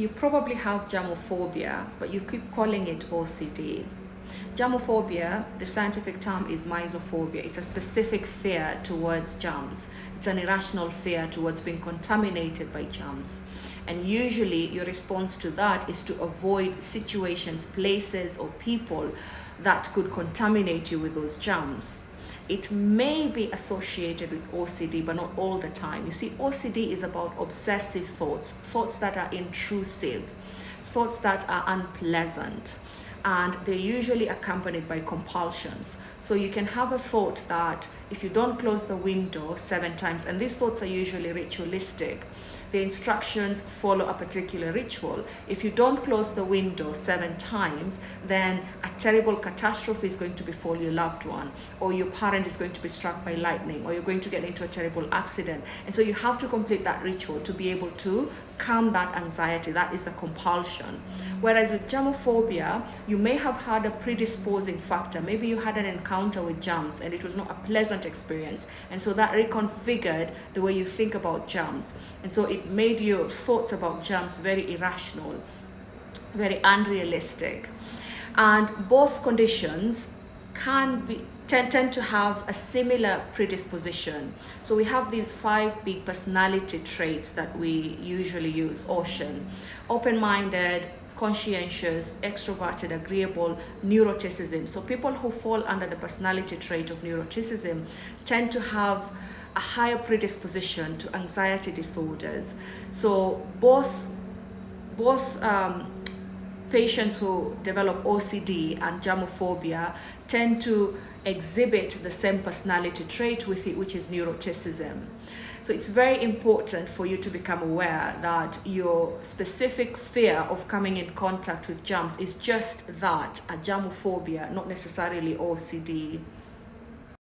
You probably have germophobia, but you keep calling it OCD. Germophobia, the scientific term is mesophobia. It's a specific fear towards germs. It's an irrational fear towards being contaminated by germs. And usually your response to that is to avoid situations, places, or people that could contaminate you with those germs. It may be associated with OCD, but not all the time. You see, OCD is about obsessive thoughts, thoughts that are intrusive, thoughts that are unpleasant, and they're usually accompanied by compulsions. So you can have a thought that if you don't close the window 7 times, and these thoughts are usually ritualistic, the instructions follow a particular ritual. If you don't close the window 7 times, then a terrible catastrophe is going to befall your loved one, or your parent is going to be struck by lightning, or you're going to get into a terrible accident. And so you have to complete that ritual to be able to calm that anxiety. That is the compulsion. Whereas with germophobia, you may have had a predisposing factor. Maybe you had an encounter with germs and it was not a pleasant experience. And so that reconfigured the way you think about germs. And so it made your thoughts about germs very irrational, very unrealistic. And both conditions tend to have a similar predisposition. So we have these 5 big personality traits that we usually use: open-minded, conscientious, extroverted, agreeable, neuroticism. So people who fall under the personality trait of neuroticism tend to have a higher predisposition to anxiety disorders. So both patients who develop OCD and germophobia tend to exhibit the same personality trait with it, which is neuroticism. So it's very important for you to become aware that your specific fear of coming in contact with germs is just that, a germophobia, not necessarily OCD.